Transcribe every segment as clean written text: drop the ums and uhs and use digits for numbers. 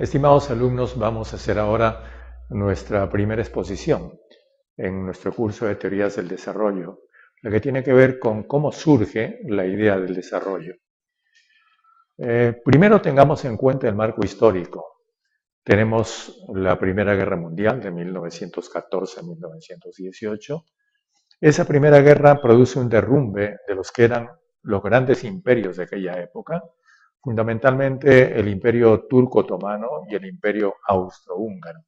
Estimados alumnos, vamos a hacer ahora nuestra primera exposición en nuestro curso de Teorías del Desarrollo, la que tiene que ver con cómo surge la idea del desarrollo. Primero tengamos en cuenta el marco histórico. Tenemos la Primera Guerra Mundial de 1914 a 1918. Esa Primera Guerra produce un derrumbe de los que eran los grandes imperios de aquella época, fundamentalmente el Imperio Turco-Otomano y el Imperio Austrohúngaro,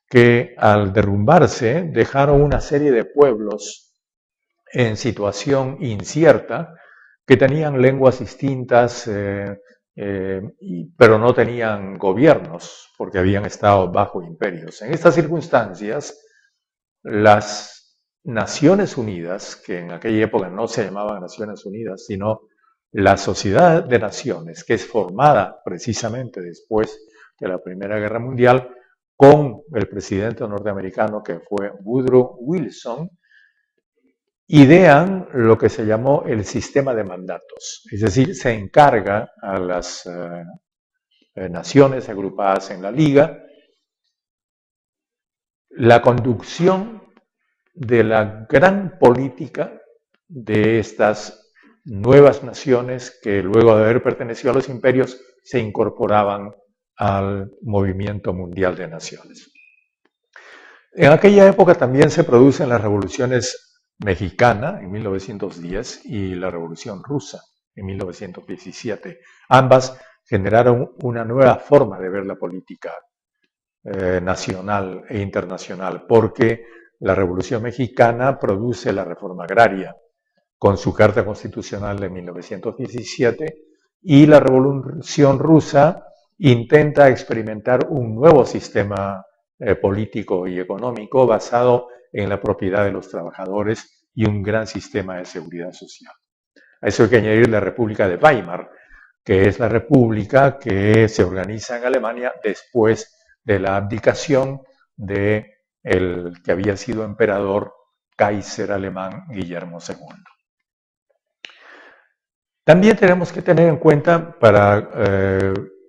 que al derrumbarse dejaron una serie de pueblos en situación incierta, que tenían lenguas distintas, pero no tenían gobiernos, porque habían estado bajo imperios. En estas circunstancias, las Naciones Unidas, que en aquella época no se llamaban Naciones Unidas, sino la Sociedad de Naciones, que es formada precisamente después de la Primera Guerra Mundial, con el presidente norteamericano que fue Woodrow Wilson, idean lo que se llamó el sistema de mandatos, es decir, se encarga a las naciones agrupadas en la Liga la conducción de la gran política de estas nuevas naciones que luego de haber pertenecido a los imperios se incorporaban al movimiento mundial de naciones. En aquella época también se producen las revoluciones mexicana en 1910 y la Revolución Rusa en 1917. Ambas generaron una nueva forma de ver la política nacional e internacional, porque la Revolución Mexicana produce la reforma agraria con su Carta Constitucional de 1917 y la Revolución Rusa intenta experimentar un nuevo sistema político y económico basado en la propiedad de los trabajadores y un gran sistema de seguridad social. A eso hay que añadir la República de Weimar, que es la república que se organiza en Alemania después de la abdicación de el que había sido emperador Kaiser alemán Guillermo II. También tenemos que tener en cuenta, para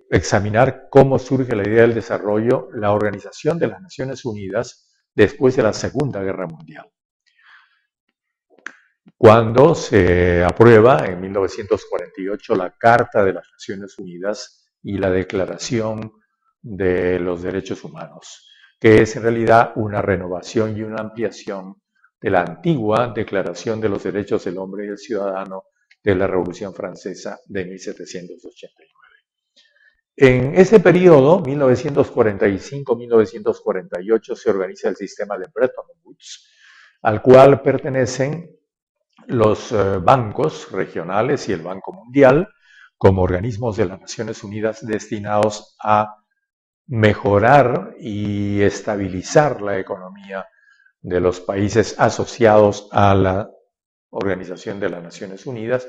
examinar cómo surge la idea del desarrollo, la Organización de las Naciones Unidas después de la Segunda Guerra Mundial. Cuando se aprueba en 1948 la Carta de las Naciones Unidas y la Declaración de los Derechos Humanos, que es en realidad una renovación y una ampliación de la antigua Declaración de los Derechos del Hombre y el Ciudadano de la Revolución Francesa de 1789. En ese periodo, 1945-1948, se organiza el sistema de Bretton Woods, al cual pertenecen los bancos regionales y el Banco Mundial como organismos de las Naciones Unidas destinados a mejorar y estabilizar la economía de los países asociados a la Organización de las Naciones Unidas,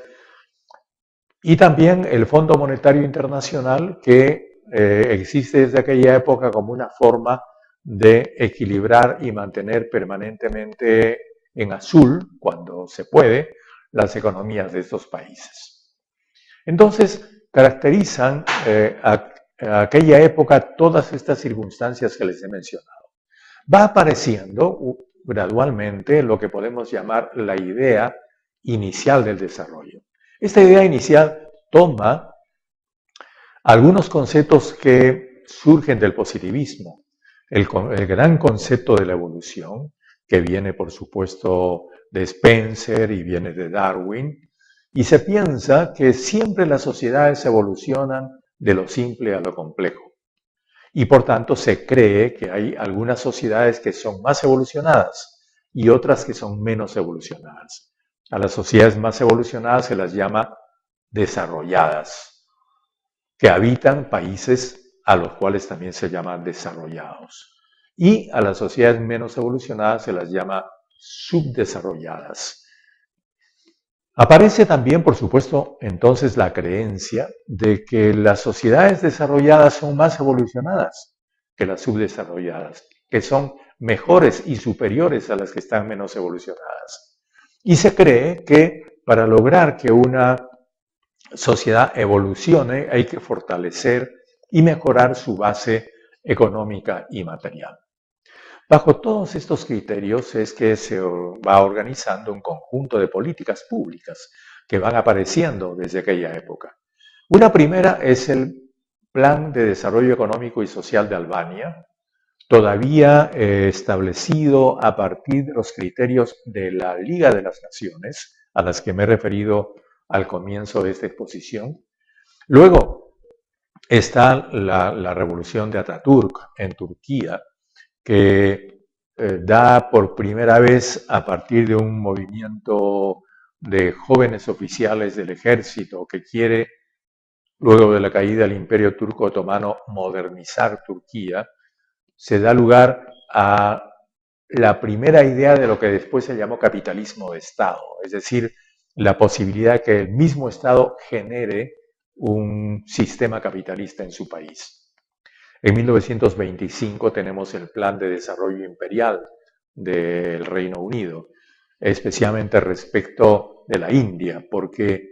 y también el Fondo Monetario Internacional, que existe desde aquella época como una forma de equilibrar y mantener permanentemente en azul, cuando se puede, las economías de estos países. Entonces, caracterizan a aquella época todas estas circunstancias que les he mencionado. Va apareciendo gradualmente lo que podemos llamar la idea inicial del desarrollo. Esta idea inicial toma algunos conceptos que surgen del positivismo, el gran concepto de la evolución, que viene por supuesto de Spencer y viene de Darwin, y se piensa que siempre las sociedades evolucionan de lo simple a lo complejo. Y por tanto se cree que hay algunas sociedades que son más evolucionadas y otras que son menos evolucionadas. A las sociedades más evolucionadas se las llama desarrolladas, que habitan países a los cuales también se llaman desarrollados. Y a las sociedades menos evolucionadas se las llama subdesarrolladas. Aparece también, por supuesto, entonces la creencia de que las sociedades desarrolladas son más evolucionadas que las subdesarrolladas, que son mejores y superiores a las que están menos evolucionadas. Y se cree que para lograr que una sociedad evolucione hay que fortalecer y mejorar su base económica y material. Bajo todos estos criterios es que se va organizando un conjunto de políticas públicas que van apareciendo desde aquella época. Una primera es el Plan de Desarrollo Económico y Social de Albania, todavía establecido a partir de los criterios de la Liga de las Naciones, a las que me he referido al comienzo de esta exposición. Luego está la revolución de Ataturk en Turquía, que da por primera vez, a partir de un movimiento de jóvenes oficiales del ejército que quiere, luego de la caída del Imperio Turco Otomano, modernizar Turquía, se da lugar a la primera idea de lo que después se llamó capitalismo de Estado, es decir, la posibilidad de que el mismo Estado genere un sistema capitalista en su país. En 1925 tenemos el Plan de Desarrollo Imperial del Reino Unido, especialmente respecto de la India, porque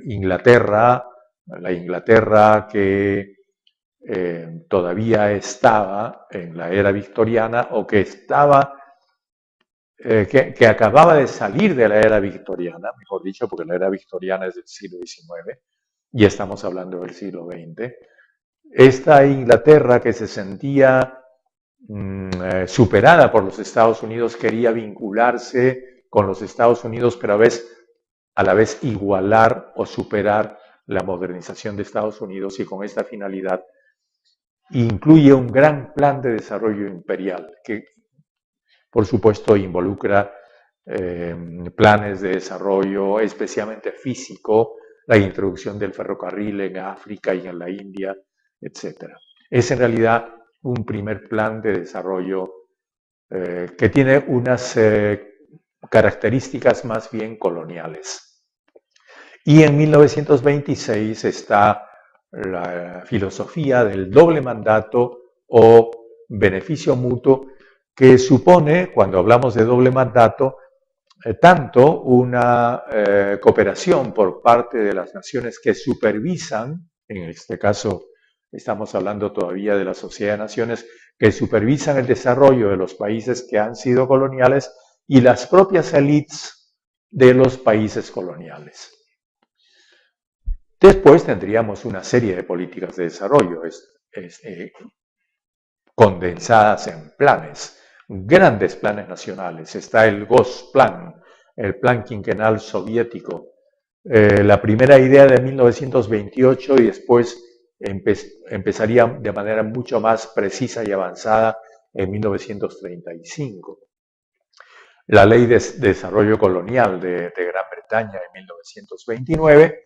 Inglaterra, la Inglaterra que todavía estaba en la era victoriana o que estaba, que acababa de salir de la era victoriana, mejor dicho, porque la era victoriana es del siglo XIX y estamos hablando del siglo XX. Esta Inglaterra que se sentía superada por los Estados Unidos quería vincularse con los Estados Unidos, pero a la vez igualar o superar la modernización de Estados Unidos, y con esta finalidad incluye un gran plan de desarrollo imperial que, por supuesto, involucra planes de desarrollo especialmente físico, la introducción del ferrocarril en África y en la India, etc. Es en realidad un primer plan de desarrollo que tiene unas características más bien coloniales. Y en 1926 está la filosofía del doble mandato o beneficio mutuo, que supone, cuando hablamos de doble mandato, tanto una cooperación por parte de las naciones que supervisan, en este caso estamos hablando todavía de la Sociedad de Naciones, que supervisan el desarrollo de los países que han sido coloniales, y las propias élites de los países coloniales. Después tendríamos una serie de políticas de desarrollo condensadas en planes, grandes planes nacionales. Está el Gosplan, el Plan Quinquenal Soviético, la primera idea de 1928, y después empezaría de manera mucho más precisa y avanzada en 1935. La Ley de Desarrollo Colonial de Gran Bretaña en 1929.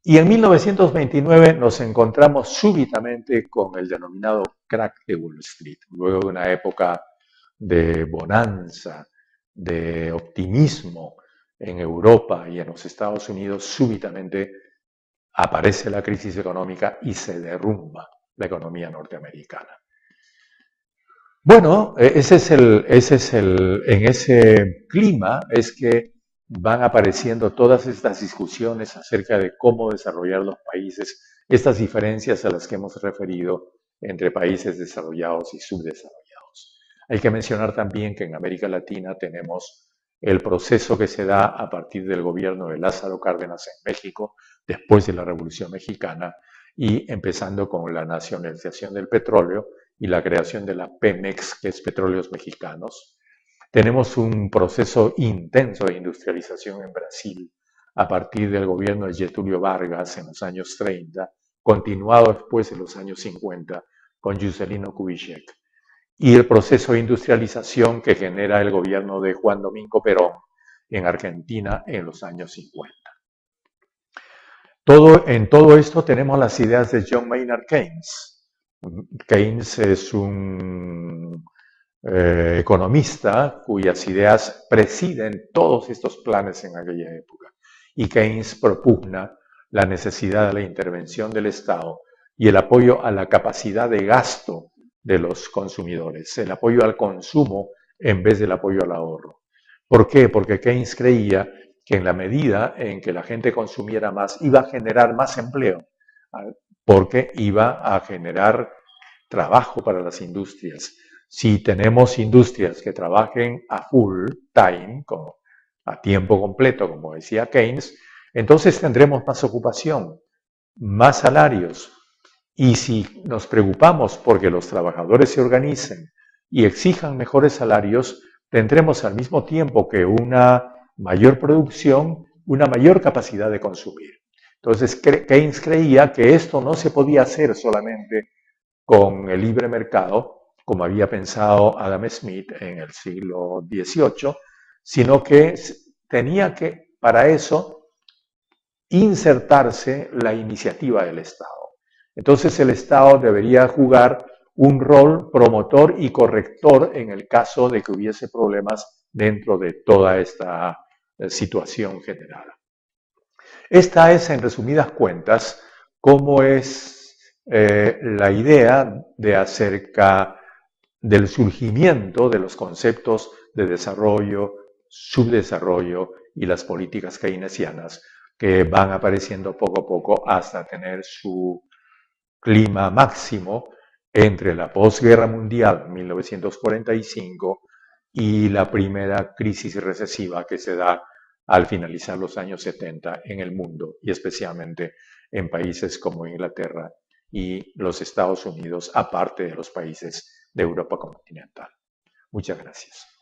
Y en 1929 nos encontramos súbitamente con el denominado crack de Wall Street. Luego de una época de bonanza, de optimismo en Europa y en los Estados Unidos, súbitamente aparece la crisis económica y se derrumba la economía norteamericana. Bueno, en ese clima es que van apareciendo todas estas discusiones acerca de cómo desarrollar los países, estas diferencias a las que hemos referido entre países desarrollados y subdesarrollados. Hay que mencionar también que en América Latina tenemos el proceso que se da a partir del gobierno de Lázaro Cárdenas en México, después de la Revolución Mexicana, y empezando con la nacionalización del petróleo y la creación de la Pemex, que es Petróleos Mexicanos. Tenemos un proceso intenso de industrialización en Brasil a partir del gobierno de Getúlio Vargas en los años 30, continuado después en los años 50 con Juscelino Kubitschek, y el proceso de industrialización que genera el gobierno de Juan Domingo Perón en Argentina en los años 50. En todo esto tenemos las ideas de John Maynard Keynes. Keynes es un economista cuyas ideas presiden todos estos planes en aquella época. Y Keynes propugna la necesidad de la intervención del Estado y el apoyo a la capacidad de gasto de los consumidores, el apoyo al consumo en vez del apoyo al ahorro. ¿Por qué? Porque Keynes creía que en la medida en que la gente consumiera más, iba a generar más empleo. porque iba a generar trabajo para las industrias. Si tenemos industrias que trabajen a full time, como a tiempo completo, como decía Keynes, entonces tendremos más ocupación, más salarios. Y si nos preocupamos porque los trabajadores se organicen y exijan mejores salarios, tendremos al mismo tiempo que una mayor producción, una mayor capacidad de consumir. Entonces, Keynes creía que esto no se podía hacer solamente con el libre mercado, como había pensado Adam Smith en el siglo XVIII, sino que tenía que, para eso, insertarse la iniciativa del Estado. Entonces el Estado debería jugar un rol promotor y corrector en el caso de que hubiese problemas dentro de toda esta situación general. Esta es, en resumidas cuentas, cómo es la idea de acerca del surgimiento de los conceptos de desarrollo, subdesarrollo y las políticas keynesianas que van apareciendo poco a poco hasta tener su clima máximo entre la posguerra mundial 1945 y la primera crisis recesiva que se da al finalizar los años 70 en el mundo y especialmente en países como Inglaterra y los Estados Unidos, aparte de los países de Europa continental. Muchas gracias.